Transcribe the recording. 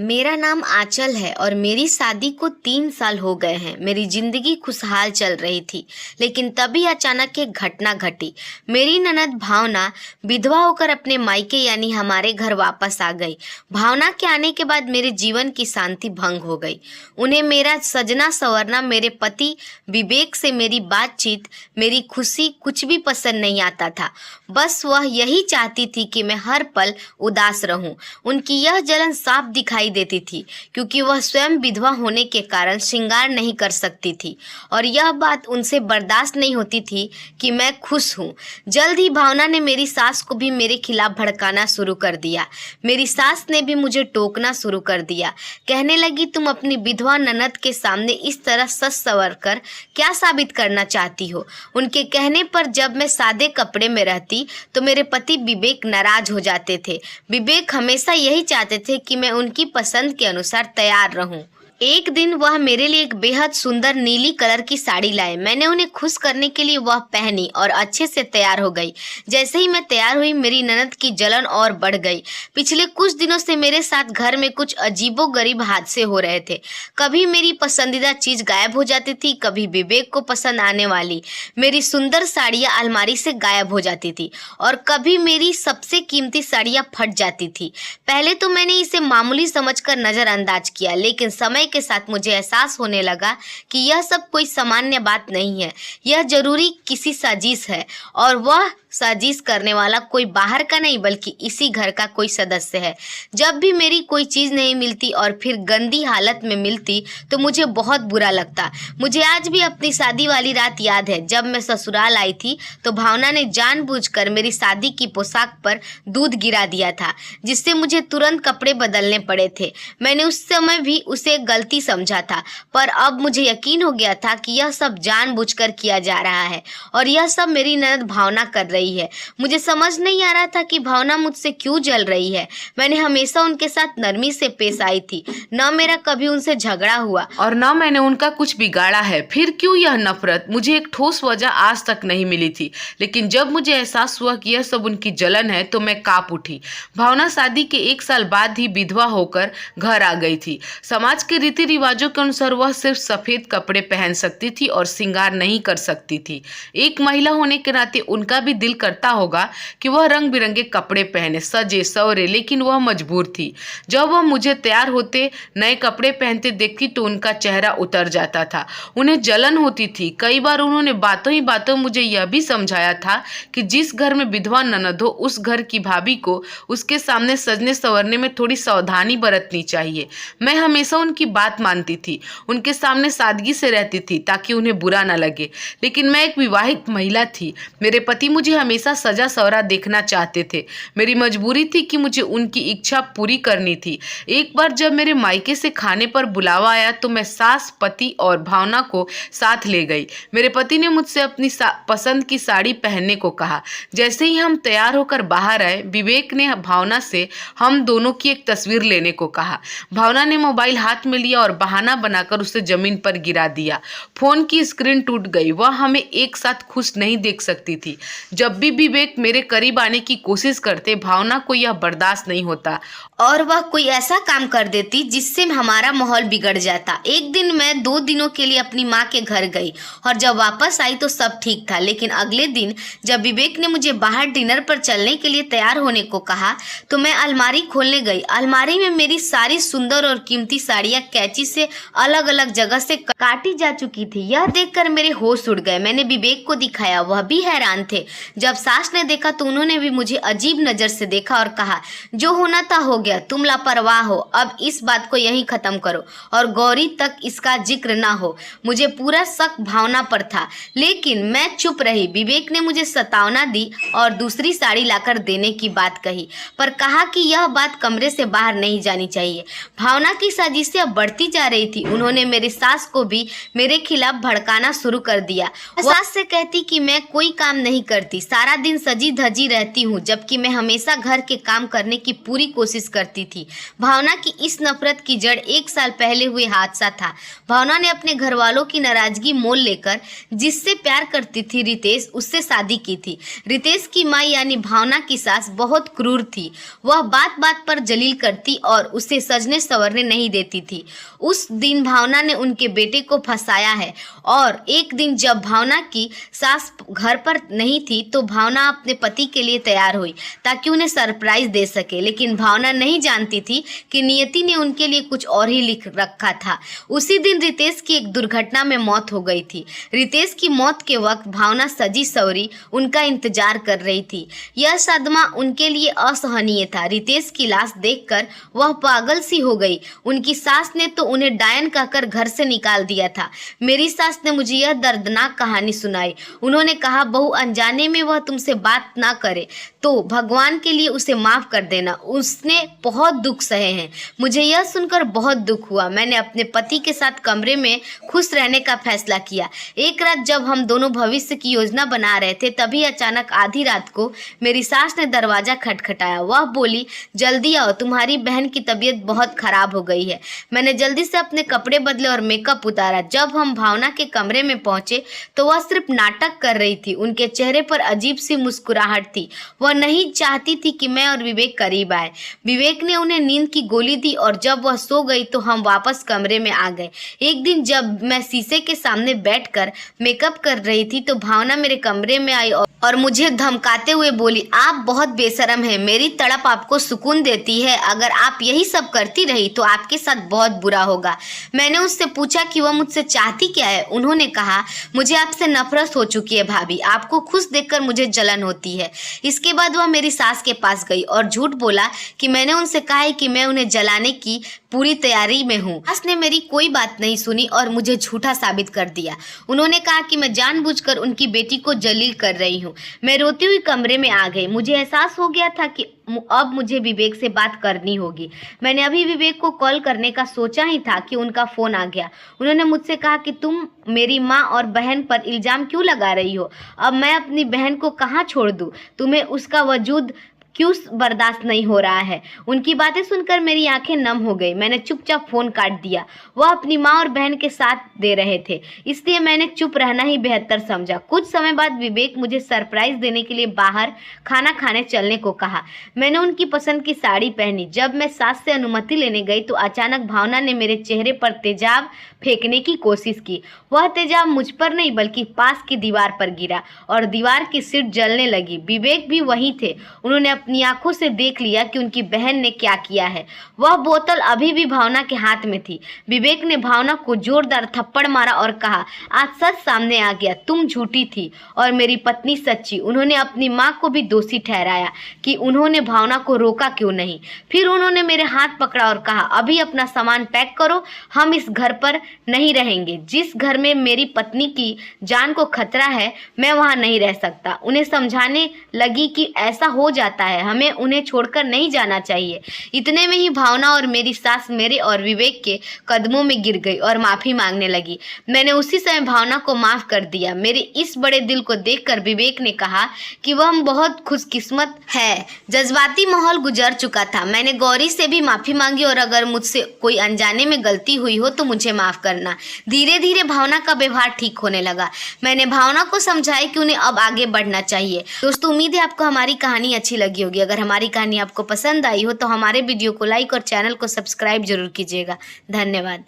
मेरा नाम आंचल है और मेरी शादी को 3 साल हो गए हैं। मेरी जिंदगी खुशहाल चल रही थी, लेकिन तभी अचानक एक घटना घटी। मेरी ननद भावना विधवा होकर अपने मायके यानी हमारे घर वापस आ गई। भावना के आने के बाद मेरे जीवन की शांति भंग हो गई। उन्हें मेरा सजना संवरना, मेरे पति विवेक से मेरी बातचीत, मेरी खुशी कुछ भी पसंद नहीं आता था। बस वह यही चाहती थी कि मैं हर पल उदास रहूं। उनकी यह जलन साफ दिखाई देती थी, क्योंकि वह स्वयं विधवा होने के कारण श्रृंगार नहीं कर सकती थी और यह बात उनसे बर्दाश्त नहीं होती थी कि मैं खुश हूँ। जल्द ही भावना ने मेरी सास को भी मेरे खिलाफ भड़काना शुरू कर दिया। मेरी सास ने भी मुझे टोकना शुरू कर दिया। कहने लगी, तुम अपनी विधवा ननद के सामने इस तरह सच संवर कर क्या साबित करना चाहती हो। उनके कहने पर जब मैं सादे कपड़े में रहती तो मेरे पति विवेक नाराज हो जाते थे। विवेक हमेशा यही चाहते थे कि मैं उनकी पसंद के अनुसार तैयार रहूं। एक दिन वह मेरे लिए एक बेहद सुंदर नीली कलर की साड़ी लाए। मैंने उन्हें खुश करने के लिए वह पहनी और अच्छे से तैयार हो गई। जैसे ही मैं तैयार हुई, मेरी ननद की जलन और बढ़ गई। पिछले कुछ दिनों से मेरे साथ घर में कुछ अजीबोगरीब हादसे हो रहे थे। कभी मेरी पसंदीदा चीज गायब हो जाती थी, कभी विवेक को पसंद आने वाली मेरी सुंदर साड़ियाँ अलमारी से गायब हो जाती थी और कभी मेरी सबसे कीमती साड़ियाँ फट जाती थी। पहले तो मैंने इसे मामूली समझकर नजरअंदाज किया, लेकिन समय के साथ मुझे एहसास होने लगा कि यह सब कोई सामान्य बात नहीं है। यह जरूरी किसी साजिश है और वह साजिश करने वाला कोई बाहर का नहीं बल्कि इसी घर का कोई सदस्य है। जब भी मेरी कोई चीज़ नहीं मिलती और फिर गंदी हालत में मिलती तो मुझे बहुत बुरा लगता। मुझे आज भी अपनी शादी वाली रात याद है, जब मैं ससुराल आई थी तो भावना ने जानबूझकर मेरी शादी की पोशाक पर दूध गिरा दिया था, जिससे मुझे तुरंत कपड़े बदलने पड़े थे। मैंने उस समय भी उसे गलती समझा था, पर अब मुझे यकीन हो गया था कि यह सब जानबूझकर किया जा रहा है और यह सब मेरी ननद भावना कर रही है। मुझे समझ नहीं आ रहा था कि भावना मुझसे क्यों जल रही है। मैंने हमेशा उनके साथ नरमी से पेश आई थी, न मेरा कभी उनसे झगड़ा हुआ और न मैंने उनका कुछ बिगाड़ा है। फिर क्यों यह नफरत? मुझे एक ठोस वजह आज तक नहीं मिली थी, लेकिन जब मुझे एहसास हुआ कि यह सब उनकी जलन है तो मैं कांप उठी। भावना शादी के 1 साल बाद ही विधवा होकर घर आ गई थी। समाज के रीति रिवाजों के अनुसार वह सिर्फ सफेद कपड़े पहन सकती थी और श्रृंगार नहीं कर सकती थी। एक महिला होने के नाते उनका भी दिल करता होगा कि वह रंग बिरंगे कपड़े पहने, सजे सवरे, लेकिन वह मजबूर थी। जब वह मुझे तैयार होते नए कपड़े पहनते देखती तो उनका चेहरा उतर जाता था। उन्हें जलन होती थी। कई बार उन्होंने बातों ही बातों मुझे यह भी समझाया था कि जिस घर में विधवा ननद हो उस घर की भाभी को उसके सामने सजने संवरने में थोड़ी सावधानी बरतनी चाहिए। मैं हमेशा उनकी बात मानती थी, उनके सामने सादगी से रहती थी ताकि उन्हें बुरा न लगे, लेकिन मैं एक विवाहित महिला थी। मेरे पति मुझे हमेशा सजा सवरा देखना चाहते थे। मेरी मजबूरी थी कि मुझे उनकी इच्छा पूरी करनी थी। एक बार जब मेरे मायके से खाने पर बुलावा आया तो मैं सास, पति और भावना को साथ ले गई। मेरे पति ने मुझसे अपनी पसंद की साड़ी पहनने को कहा। जैसे ही हम तैयार होकर बाहर आए, विवेक ने भावना से हम दोनों की एक तस्वीर लेने को कहा। भावना ने मोबाइल हाथ में लिया और बहाना बनाकर उसे जमीन पर गिरा दिया। फोन की स्क्रीन टूट गई। वह हमें एक साथ खुश नहीं देख सकती थी। जब भी विवेक मेरे करीब आने की कोशिश करते, भावना को यह बर्दाश्त नहीं होता और वह कोई ऐसा काम कर देती जिससे हमारा माहौल बिगड़ जाता। एक दिन मैं 2 दिनों के लिए अपनी माँ के घर गई और जब वापस आई तो सब ठीक था, लेकिन अगले दिन जब विवेक ने मुझे बाहर डिनर पर चलने के लिए तैयार होने को कहा तो मैं अलमारी खोलने गई। अलमारी में मेरी सारी सुंदर और कीमती साड़ियाँ कैंची से अलग अलग जगह से काटी जा चुकी थी। यह देखकर मेरे होश उड़ गए। मैंने विवेक को दिखाया, वह भी हैरान थे। जब सास ने देखा तो उन्होंने भी मुझे अजीब नजर से देखा और कहा, जो होना था हो गया, तुम लापरवाह हो, अब इस बात को यहीं खत्म करो और गौरी तक इसका जिक्र ना हो। मुझे पूरा शक भावना पर था, लेकिन मैं चुप रही। विवेक ने मुझे सतावना दी और दूसरी साड़ी लाकर देने की बात कही, पर कहा कि यह बात कमरे से बाहर नहीं जानी चाहिए। भावना की साजिशें अब बढ़ती जा रही थी। उन्होंने मेरी सास को भी मेरे खिलाफ भड़काना शुरू कर दिया। सास से कहती कि मैं कोई काम नहीं करती, सारा दिन सजी धजी रहती हूँ, जबकि मैं हमेशा घर के काम करने की पूरी कोशिश करती थी। भावना की इस नफरत की जड़ 1 साल पहले हुए हादसा था। भावना ने अपने घर वालों की नाराजगी मोल लेकर जिससे प्यार करती थी रितेश, उससे शादी की थी। रितेश की माँ यानी भावना की सास बहुत क्रूर थी। वह बात बात पर जलील करती और उसे सजने संवरने नहीं देती थी। उस दिन भावना ने उनके बेटे को फंसाया है और एक दिन जब भावना की सास घर पर नहीं थी तो भावना अपने पति के लिए तैयार हुई ताकि उन्हें सरप्राइज दे सके, लेकिन भावना नहीं जानती थी कि नियति ने उनके लिए कुछ और ही लिख रखा था। उसी दिन रितेश की एक दुर्घटना में मौत हो गई थी। रितेश की मौत के वक्त भावना सजी सवरी उनका इंतजार कर रही थी। यह सदमा उनके लिए असहनीय था। रितेश की लाश देखकर वह पागल सी हो गई। उनकी सास ने तो उन्हें डायन कहकर घर से निकाल दिया था। मेरी सास ने मुझे यह दर्दनाक कहानी सुनाई। उन्होंने कहा, बहू अनजाने में वह तुमसे बात ना करे तो भगवान के लिए उसे माफ कर देना। उसने बहुत दुख सहे हैं। मुझे यह सुनकर बहुत दुख हुआ। मैंने अपने पति के साथ कमरे में खुश रहने का फैसला किया। एक रात जब हम दोनों भविष्य की योजना बना रहे थे तभी अचानक आधी रात को मेरी सास ने दरवाजा खटखटाया। वह बोली, जल्दी आओ, तुम्हारी बहन की तबीयत बहुत खराब हो गई है। मैंने जल्दी से अपने कपड़े बदले और मेकअप उतारा। जब हम भावना के कमरे में पहुंचे तो वह सिर्फ नाटक कर रही थी। उनके चेहरे पर अजीब सी मुस्कुराहट थी। वह नहीं चाहती थी कि मैं और विवेक करीब आए। विवेक ने उन्हें नींद की गोली दी और जब वह सो गई तो हम वापस कमरे में आ गए। एक दिन जब मैं शीशे के सामने बैठकर मेकअप कर रही थी तो भावना मेरे कमरे में आई और मुझे धमकाते हुए बोली, आप बहुत बेशरम हैं। मेरी तड़प आपको सुकून देती है। अगर आप यही सब करती रही तो आपके साथ बहुत बुरा होगा। मैंने उससे पूछा कि वह मुझसे चाहती क्या है। उन्होंने कहा, मुझे आपसे नफरत हो चुकी है भाभी। आपको खुश देखकर मुझे जलन होती है। इसके बाद वह मेरी सास के पास गई और झूठ बोला कि मैंने उनसे कहा है कि मैं उन्हें जलाने की पूरी तैयारी में हूँ। सास ने मेरी कोई बात नहीं सुनी और मुझे झूठा साबित कर दिया। उन्होंने कहा कि मैं जानबूझकर उनकी बेटी को जलील कर रही हूँ। मैं रोती हुई कमरे में आ गई। मुझे एहसास हो गया था कि अब मुझे विवेक से बात करनी होगी। मैंने अभी विवेक को कॉल करने का सोचा ही था कि उनका फ़ोन आ गया। उन्होंने मुझसे कहा कि तुम मेरी माँ और बहन पर इल्ज़ाम क्यों लगा रही हो। अब मैं अपनी बहन को कहाँ छोड़ दूँ। तुम्हें उसका वजूद क्यों बर्दाश्त नहीं हो रहा है। उनकी बातें सुनकर मेरी आंखें नम हो गई। मैंने चुपचाप फ़ोन काट दिया। वह अपनी माँ और बहन के साथ दे रहे थे, इसलिए मैंने चुप रहना ही बेहतर समझा। कुछ समय बाद विवेक मुझे सरप्राइज देने के लिए बाहर खाना खाने चलने को कहा। मैंने उनकी पसंद की साड़ी पहनी। जब मैं सास से अनुमति लेने गई तो अचानक भावना ने मेरे चेहरे पर तेजाब फेंकने की कोशिश की। वह तेजाब मुझ पर नहीं बल्कि पास की दीवार पर गिरा और दीवार की सीट जलने लगी। विवेक भी वहीं थे। उन्होंने अपनी आंखों से देख लिया कि उनकी बहन ने क्या किया है। वह बोतल अभी भी भावना के हाथ में थी। विवेक ने भावना को जोरदार थप्पड़ मारा और कहा, आज सच सामने आ गया, तुम झूठी थी और मेरी पत्नी सच्ची। उन्होंने अपनी माँ को भी दोषी ठहराया कि उन्होंने भावना को रोका क्यों नहीं। फिर उन्होंने मेरे हाथ पकड़ा और कहा, अभी अपना सामान पैक करो, हम इस घर पर नहीं रहेंगे। जिस घर में मेरी पत्नी की जान को खतरा है मैं वहां नहीं रह सकता। उन्हें समझाने लगी कि ऐसा हो जाता है, हमें उन्हें छोड़कर नहीं जाना चाहिए। इतने में ही भावना और मेरी सास मेरे और विवेक के कदमों में गिर गई और माफी मांगने लगी। मैंने उसी समय भावना को माफ कर दिया। मेरे इस बड़े दिल को देखकर विवेक ने कहा कि वह बहुत खुशकिस्मत है। जज्बाती माहौल गुजर चुका था। मैंने गौरी से भी माफी मांगी और अगर मुझसे कोई अनजाने में गलती हुई हो तो मुझे माफ करना। धीरे धीरे भावना का व्यवहार ठीक होने लगा। मैंने भावना को समझाया कि उन्हें अब आगे बढ़ना चाहिए। दोस्तों, उम्मीद है आपको हमारी कहानी अच्छी लगी होगी। अगर हमारी कहानी आपको पसंद आई हो तो हमारे वीडियो को लाइक और चैनल को सब्सक्राइब जरूर कीजिएगा। धन्यवाद।